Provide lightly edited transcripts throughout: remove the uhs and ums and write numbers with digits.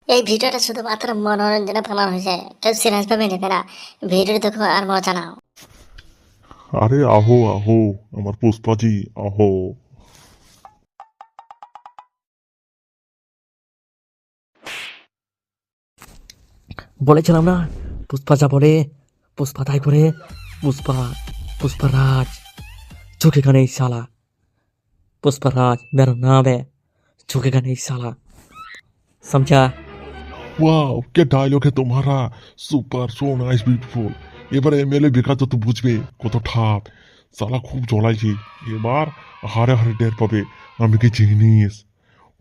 এই ভিডিওটা শুধুমাত্র মনোরঞ্জনে বানানো হয়েছে, কেউ সিরিয়াস ভাবে নেবে না। ভিডিওটি দেখো আর মজা নাও। আরে আহো আহো আমার পুষ্পাজি, আহো। বলেছিলাম না, পুষ্পা যা বলে পুষ্পা তাই করে। পুষ্পা, पुष्पराज झुकेगा नहीं साला। पुष्पराज मेरा नाम है, झुकेगा नहीं साला, समझा? ওয়াও, কে ডায়লগ হে তোমারা, সুপার, সো নাইস, বিউটিফুল। এবারে এমএলএ বেকার তো বুঝবে কত ঠাপ। সালা খুব জ্বলাইছে। এবার হারে হারে টের পাবে আমি কি জিনিস।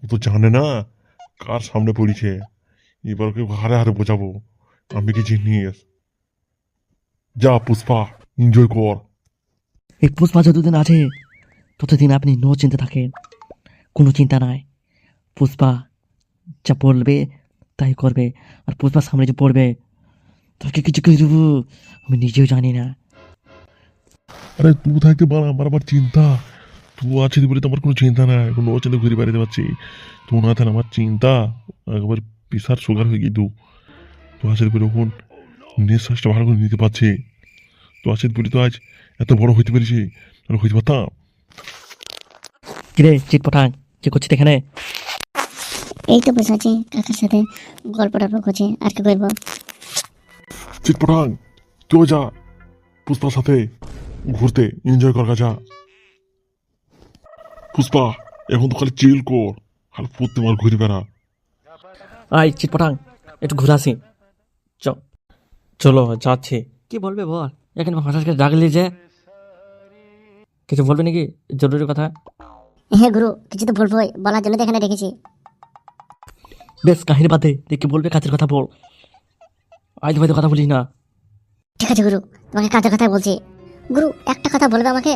ও তো জানে না কার সামনে পড়েছে। এবার ওকে হারে হারে বোঝাবো আমি কি জিনিস। যা পুষ্পা, এনজয় কর। এই পুষ্পা যতদিন আছে ততদিন আপনি নো চিন্তা থাকেন, কোনো চিন্তা নাই। পুষ্পা যা বলবে তাই করবে, আর পুষ্পার সামনে যে পড়বে তাকে কিছু করে দেবো আমি নিজেও জানি না। আরে তুই থাকতে পার, আমার আবার চিন্তা। তুই আছিস বলে তো আমার কোনো চিন্তা নাই, কোনো চিন্তা ঘুরে বেড়াতে পারছি। তুই না থাকলে আমার চিন্তা একবার প্রেশার সুগার হয়ে গিয়ে তো আছিস বলে এখন নিঃশ্বাসটা ভালো করে নিতে পারছি। তো আছিস বলে তো আজ এত বড় হইতে পেরেছি, আর হইতে পারতাম। কিরে চিট পঠান, কি করছিস এখানে? এই তো বসে আছি কাকার সাথে, গল্প টল্প করছি, আর কি করবো। চিটপটাং, তুই যা পুষ্পার সাথে ঘুরতে, এনজয় কর যা। পুষ্পা এখন তো খালি চিল কর, খালি পড়তে মার ঘুরে বেড়া। আয় চিট পঠান, একটু ঘুরে আসি। চলো যাচ্ছি। কি বলবে বল, এখানে হঠাৎ ডাকলি যে, কিছু বলবে নাকি জরুরি কথা? হ্যাঁ গুরু, কিছু তো বলবোই, বলার জন্য তো এখানে রেখেছি। বেশ কাহিনী বাদে তুই কি বলবে, কাজের কথা বল। আজ হয়তো কথা বলিস না। ঠিক আছে গুরু, তোমাকে কাজের কথাই বলছি। গুরু একটা কথা বলবে আমাকে,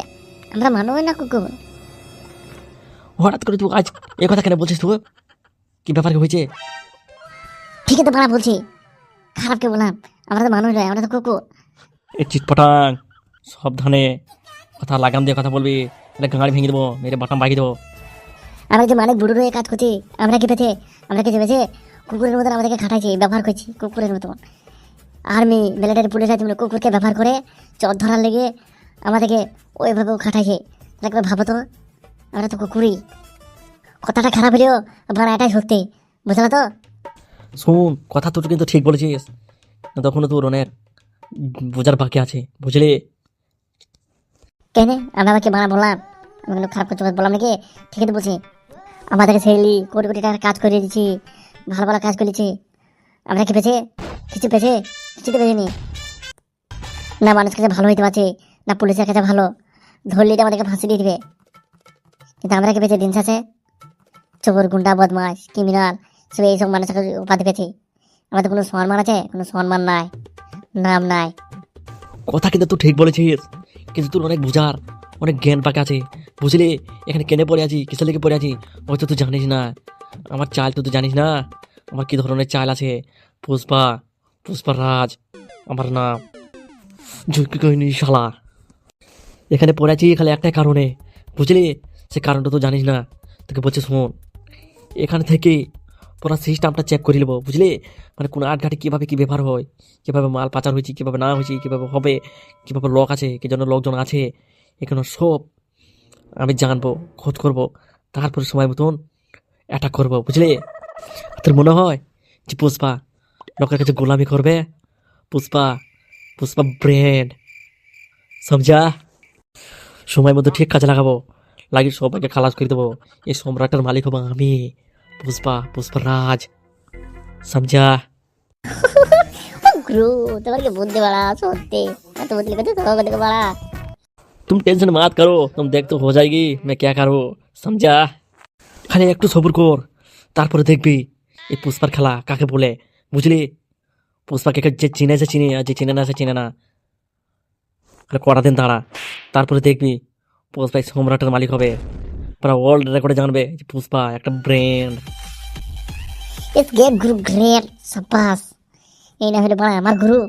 আমরা মানবই না কুকুর। হঠাৎ করে তুই আজ এই কথা কেন বলছিস? তুই কি ব্যাপার কি হয়েছে? ঠিক আছে বাড়া বলছি, খারাপ কে বললাম? আমরা তো মানুষ নয়, আমরা তো কুকুর। এই চিটপটাং, সাবধানে কথা লাগাম দিয়ে কথা বলবি, এটা গাঁড়ি ভেঙে দেবো, মেরে বাটাম বাগিয়ে দেবো। আমরা যে মানে বুড়ো রয়ে কাজ করছি, আমরা কি পেছে? আমরা কি ভেবেছে কুকুরের মতন আমাদেরকে খাটাইছি, ব্যবহার করছি কুকুরের মতন। আর্মি, মিলিটারি, পুলিশ আছে কুকুরকে ব্যবহার করে চর ধরার লেগে আমাদেরকে ওইভাবেও খাটাইছে। একবার ভাবো তো, আমরা তো কুকুরই। কথাটা খারাপ হলেও বাড়া এটাই সত্যি, বুঝলা তো? শোন, কথা তো কিন্তু ঠিক বলেছিস, তখনও তোর অনেক বোঝার বাকি আছে, বুঝলি? কেন আমরা আবার কি বাড়া বললাম? আমি কোনো খারাপ কিছু বললাম নাকি? ঠিকই তো বলছি। আমাদেরকে ছেড়লি, কোটি কোটি টাকার কাজ করিয়ে দিচ্ছি, ভালো ভালো কাজ করেছি। আমরা কি পেয়েছে? কিছু পেয়েছে? কিছু তো পেয়েছিনি। না মানুষের কাছে ভালো হইতে পারছে, না পুলিশের কাছে ভালো, ধরলে তো আমাদেরকে ফাঁসি দিয়ে দিবে। কিন্তু আমরা কি পেয়েছি দিন শেষে? চোর, গুন্ডা, বদমাস, ক্রিমিনাল, সব এইসব মানুষের কাছে উপাধি পেয়েছি। আমাদের কোনো সম্মান আছে? কোনো সম্মান নাই, নাম নাই। কথা কিন্তু তুই ঠিক বলেছিস, কিন্তু তোর অনেক বোঝার, অনেক জ্ঞান পাকে আছে, বুঝলি? এখানে কেনে পড়ে আছি, কিসের লেগে পড়ে আছি হয়তো তুই জানিস না। আমার চাল তুই তো জানিস না, আমার কি ধরনের চাল আছে। পুষ্পা, পুষ্পরাজ আমার নাম, ঝুঁকি কইনি শালা। এখানে পড়ে আছি খালি একটাই কারণে, বুঝলি? সে কারণটা তো জানিস না, তোকে বলছি শোন। এখানে থেকে পুরো সিস্টেমটা চেক করে নেবো, বুঝলি? মানে কোন আটঘাটে কীভাবে কী ব্যাপার হয়, কীভাবে মাল পাচার হয়েছে, কীভাবে না হয়েছে, কীভাবে হবে, কীভাবে লোক আছে, কী জন্য লোকজন আছে, এখানে সব আমি জানবো, খোঁজ করবো, তারপরে সময় মতন অ্যাটাক করবো, বুঝলি? তোর মনে হয় যে পুষ্পা লোকের কাছে গোলামি করবে? পুষ্পা, পুষ্পা ব্র্যান্ড, সমঝা? সময় মতো ঠিক কাজে লাগাবো, লাগিয়ে সবাইকে খালাস করে দেবো। এই সম্রাটের মালিক হবো আমি, পুষ্পা, পুষ্পরাজ, সমঝা? গুরু তোমার কি বুদ্ধি বাড়া, সত্যি এত বুদ্ধি করতে তোমাকে বাড়া। तुम टेंशन मत करो, तुम देख तो हो जाएगी मैं क्या करूँ, समझा? খালি একটু সবুর কর, তারপরে দেখবি এই পুষ্পার খেলা কাকে বলে, বুঝলি? পুষ্পাকে যে চিনে সে চিনে, আর যে চিনে না সে চিনে না। খালি কটা দিন দাঁড়া, তারপরে দেখবি পুষ্পা এই সম্রাটের মালিক হবে, পুরো ওয়ার্ল্ড রেকর্ডে জানবে যে পুষ্পা একটা brand. It's great Guru, great, সাবাস। এই না হলে বাড়া আমার গুরু।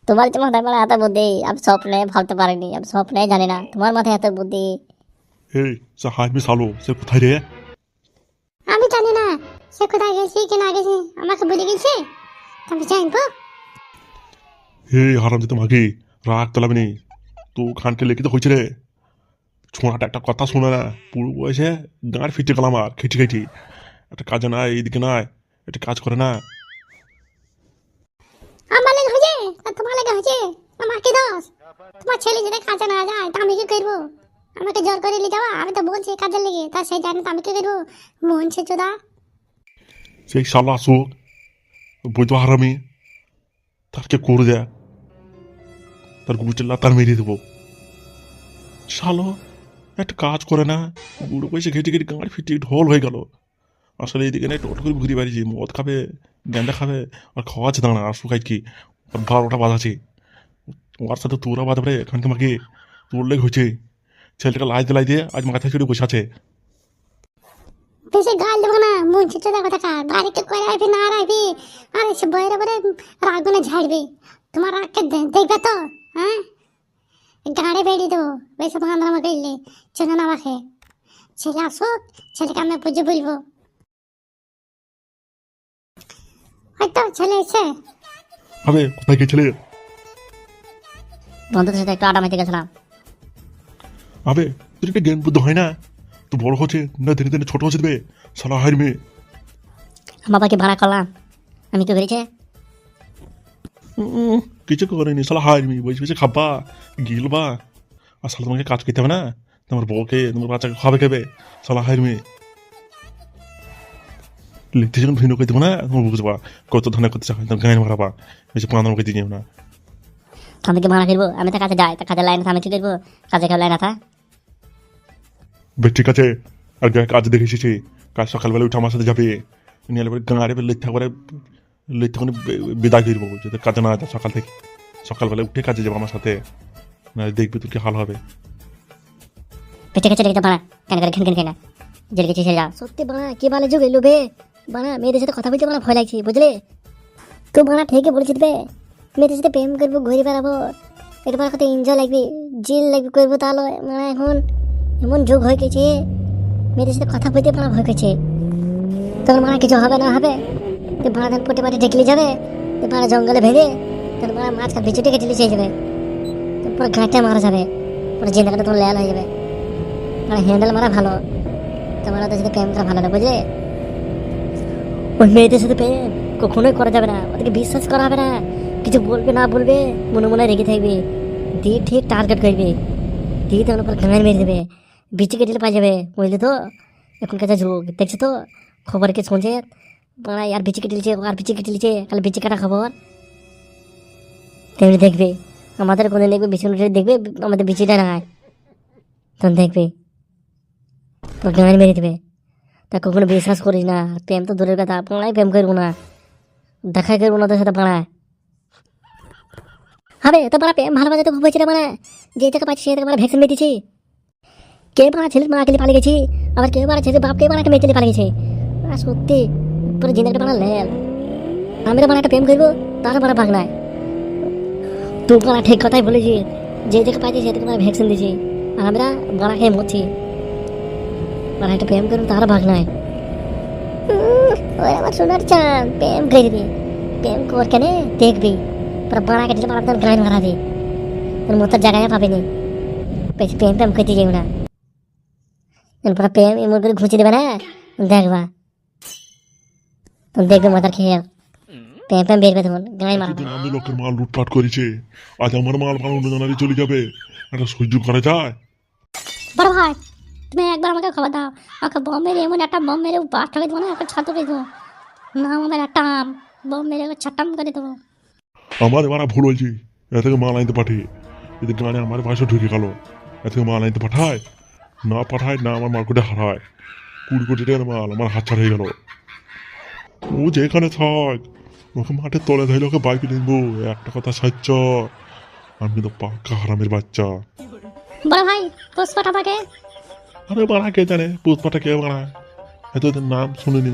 তোমার যে মাথায় বাড়া এত বুদ্ধি, আমি স্বপ্নে ভাবতে পারিনি, আমি স্বপ্নে জানি না তোমার মাথায় এত বুদ্ধি। এই সে হাই মিস আলো, সে কোথায় রে? আমি জানি না সে কোথায় গেছি কি না গেছি, আমার আমাকে বলে গেছে আমি জানবো। এই হারাম যেতে মাগে রাগ তোলাবি নি তো খানকে লেখিতে হয়েছে রে ছোঁড়াটা একটা কথা শোনে না পুরো বয়সে গাঁড় ফিটে গেল আমার খেটি খেটি একটা কাজে নাই এইদিকে নাই একটা কাজ করে না আমার লেগে হয়েছে আর তোমার লেগে হয়েছে, আমার কি দোষ? তোমার ছেলে যদি কাজে না যায় তা আমি কি করবো? আমাকে জোর করে নিয়ে যাওয়া, আমি তো বলছি কাজের লেগে, তা সেই জানে তো আমি কি করবো? মন সে চোদা। সেই শালা আসুক বৈধ হারামি তারকে করে দেয় তার গুচেল্লা তার মেরে দেবো শালো একটা কাজ করে না বুড়ো পয়সা ঘেটে ঘেটে গাঁড় ফিটে ঢোল হয়ে গেল আসলে এইদিকে না টোট করে ঘুরে বেড়িয়েছি মদ খাবে গ্যান্দা খাবে আর খাওয়াচ্ছে দাঁড়া আর শুকাই কি আর 12টা বাজাছে ওর সাথে তোরা বাজাবে এখানকে মাকে তোর লেগ হয়েছে ছেলেটাকে লাই দিয়ে আজ মাথায় চড়ে বসে আছে বেশি গাল দেবো না, মন সে চোদা কথা কার বাড়িতে করে আসবি না আর আসবি আর এসে বইরে বইরে রাগুনে ঝাড়বি। তোমার রাগকে দেখবে তো, হ্যাঁ গাড়ি বেরিয়ে দেবো বেশি ভাঙানো করলে চলে না আমাকে। ছেলে আসুক, ছেলেকে আমি বুঝে বলবো। হয়তো ছেলে এসে হবে কোথায় গেছিলে বন্ধুদের সাথে একটু আড্ডা মারতে গেছিলাম। আবে তোর একটা জ্ঞান বুদ্ধ হয় না তো বড় হচ্ছে না দিনে দিনে ছোট হচ্ছে দেবে শালা হার মেয়ে বাবাকে ভাড়া করলাম, আমি তো বেরিয়েছে কিছু করেনি শালা হার মেয়ে বসে বসে খাবা গিলবা আর শালা তোমাকে কাজ করতে হবে না তোমার বউকে তোমার বাচ্চাকে খাবে খাবে শালা হার মেয়ে লিখতে যখন ভিন্ন করে দেবো না তোমার বুঝবা কত ধরনের করতে চাই তোমার গায়ে মারাবা বেশি 15 কেজি নিও না আমি কি ভাড়া করবো? আমি তো কাজে যাই, তা কাজের লাইনে আমি কি করবো? কাজে কেউ লাইন থা। বেশ ঠিক আছে আর গায়ে কাজ দেখে এসেছি কাজ সকালবেলা উঠে আমার সাথে যাবে নিয়ে এলে গাঁড়ে লিখতে করে লিখতে কোনো বিদায় করবো যদি কাজে না যায় সকাল থেকে সকালবেলা উঠে কাজে যাবো আমার সাথে না দেখবি তোর কি হাল হবে পেটে কাছে রেখে ভাড়া কেন করে ঘেন ঘেন না জেল গেছে যা। সত্যি বানা কি বলে যুগ এলো বে বানা, মেয়েদের সাথে কথা বলতে বানা ভয় লাগছে বুঝলে তো বানা। ঠিকই বলেছিস বে, মেয়েদের সাথে প্রেম করবো ঘুরে বেড়াবো এরপর কত এনজয় লাগবে জিল লাগবে করবো, তাহলে মানে এখন এমন যুগ হয়ে গেছে মেয়েদের সাথে কথা বলতে বানা ভয় করছে। তোর মারা কিছু হবে না হবে তো ভাড়া ধান পটে পাটে ঢেকলে যাবে তো ভাড়া জঙ্গলে ভেঙে তোর মারা মাঝখান বিচুটে কেটে চেয়ে যাবে তারপর ঘাটটা মারা যাবে পরে জিন্দাটা তোমার লেয়াল হয়ে যাবে। মানে হ্যান্ডেল মারা ভালো, তোমার ওদের সাথে প্রেম করা ভালো না বুঝলে। ওই মেয়েদের সাথে প্রেম কখনোই করা যাবে না, ওদেরকে বিশ্বাস করা হবে না, কিছু বলবে না বলবে মনে মনে রেগে থাকবে দিয়ে ঠিক টার্গেট করবে দিয়ে তোমার উপর ঘাঙায় মেরে দেবে বিচি কেটে পাই যাবে বুঝলে তো। এখনকার যা যুগ দেখছো তো খবর কি শুনছে বাড়া আর বিচি কেটে লিছে আর বিচি কেটে লিছে কাল বিচি কাটা খবর তেমনি দেখবে আমাদের কোনে দেখবে বিচি দেখবে আমাদের বিচিটা না তখন দেখবে তোর গান মেরে দেবে। তা কখনো বিশ্বাস করিস না, প্রেম তো দূরের কথা পাড়ায় প্রেম করবো না, দেখা করবো না তোর সাথে পাড়ায় হবে তো পাড়া প্রেম ভালোবাসা তো খুব হয়েছে মানে যে থেকে পাচ্ছি সে থেকে মানে ভ্যাকসিন মেরেছি। কে পাড়া ছেলে মা কেলে পালিয়ে গেছি আবার কেউ পাড়া ছেলে বাপকে পাড়াকে মেয়ে চেলে পালিয়ে গেছে। আর সত্যি পুরো জিন্দাকে পাড়া লেল আমি তো পাড়া একটা প্রেম করবো তারও পাড়া ভাগ নাই। তুই পাড়া ঠিক কথাই বলেছি, যে থেকে পাচ্ছি সে থেকে মানে ভ্যাকসিন দিয়েছি আর আমরা বাড়া খেয়ে মরছি। মানে একটা প্রেম করবো তারও ভাগ নাই। ওই আমার সোনার চাঁদ প্রেম করবি প্রেম কর কেন দেখবি পুরো বাড়া কেটে পাড়া তোর গান মারাবি তোর মতো জায়গায় পাবিনি বেশি প্রেম প্রেম করতে যাবো না পুরো প্রেম এমন করে ঘুঁচে দেবে না দেখবা তুমি দেখবে মাথার খেয়ে প্রেম প্রেম বেরবে তখন গান মারাবো। এতদিন আমি লোকের মাল লুটপাট করেছে আজ আমার মাল ভালো অন্যজনারই চলে যাবে একটা সহ্য করা যায় বড় ভাই তুমি একবার আমাকে খবর দাও, আমাকে বম মেরে এমন একটা বম মেরে বাস ঠকে দেবো না একটা ছাত্র করে দেবো না আমাদের একটা বম মেরে ছাটাম করে দেবো। আমার মারা ভুল হয়েছি এ থেকে মাল আনতে পাঠিয়ে এদের গানে আমার বাসা ঢুকে গেল এ থেকে মাল আনতে পাঠায় না পাঠায় না আমার মার্কেটে হারায় 20 কোটি টাকার মাল আমার হাতছাড় হয়ে গেল ও যেখানে থাক ওকে মাঠে তলে ধরে ওকে বাইকে নিবো একটা কথা সচ্চ আমি তো পাক্কা হারামের বাচ্চা। বড় ভাই পুষ্পাটা পাকে আরে বাড়া কে জানে পুষ্পাটা কে বাড়ায় এতদিন নাম শুনিনি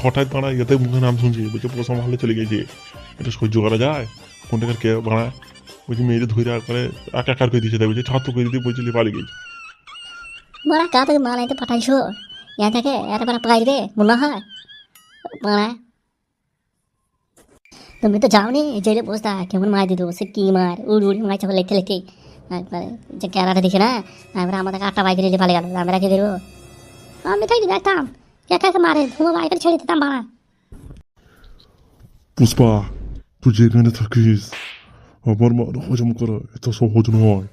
হঠাৎ বাড়ায় এতে মুখে নাম শুনছি বলছে পোষা মহলে চলে গেছে এটা সহ্য করা যায় কোন টাকার কে বাড়ায় বলছি মেয়েদের ধরে করে একাকার করে দিয়েছে বলছে ছাত্র করে দিয়ে বলছি পালিয়ে গেছে বড় কা থেকে মাল আইতে পাঠাইছো ইয়া থেকে এত বড় পাইবে মনে হয় বড় তুমি তো যাওনি জেলে বসতা কেমন মার দিত সে কি মার উড় উড়ি মারছে লেখতে লেখতে একবারে যে ক্যারাটা দেখে না আমরা আমাদেরকে আটটা বাইক রেলে পালে গেল আমরা কি দেবো আমি তাই দেখতাম একা একা মারে ধুমো বাইকের ছেড়ে দিতাম বাড়া পুষ্পা তুই যেখানে থাকিস আমার মান হজম করা এত সহজ নয়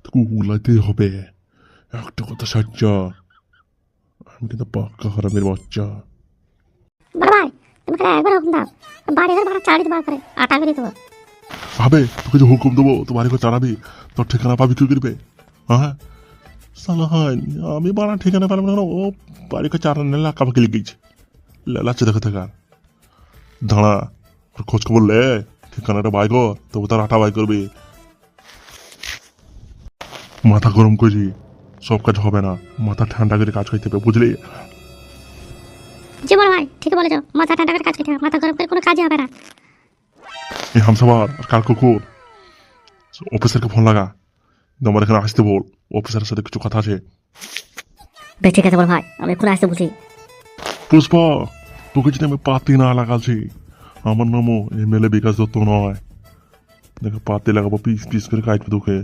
তোকে উলাইতেই হবে একটা কথা সাজ্জা আমি কিন্তু পাক্কা হারামের বাচ্চা বড় ভাই তুমি খালি একবার হুকুম দাও বাড়ি ঘর ভাড়া চাড়ি বার করে আটা করে দেবো ভাবে তোকে যে হুকুম দেবো তো বাড়ি করে চালাবি তোর ঠিকানা পাবি কি করবে হ্যাঁ সালা হয় আমি বাড়া ঠিকানা পারবো না ও বাড়ি করে চারা নিলে কামাকে লিখেছে লাচ্ছে দেখে থাকার দাঁড়া ওর খোঁজ খবর লে ঠিকানাটা বাই কর তবু তার আটা বাই করবি মাথা গরম করি সব কাজ হবে না মাথা ঠান্ডা করে কাজ করতে হবে বুঝলি জি বড় ভাই ঠিক বলেছো মাথা ঠান্ডা করে কাজ করতে হবে মাথা গরম করে কোনো কাজই হবে না এই হামসাবার আর কাল কুকুর অফিসারকে ফোন লাগা আমার এখানে আসতে বল অফিসারের সাথে কিছু কথা আছে বেশ ঠিক আছে বড় ভাই আমি এখন আসতে বুঝি পুষ্পা তোকে যদি আমি পাতি না লাগাচ্ছি আমার নামও এমএলএ বিকাশ দত্ত নয় দেখে পাতি লাগাবো পিস পিস করে কাটবে তোকে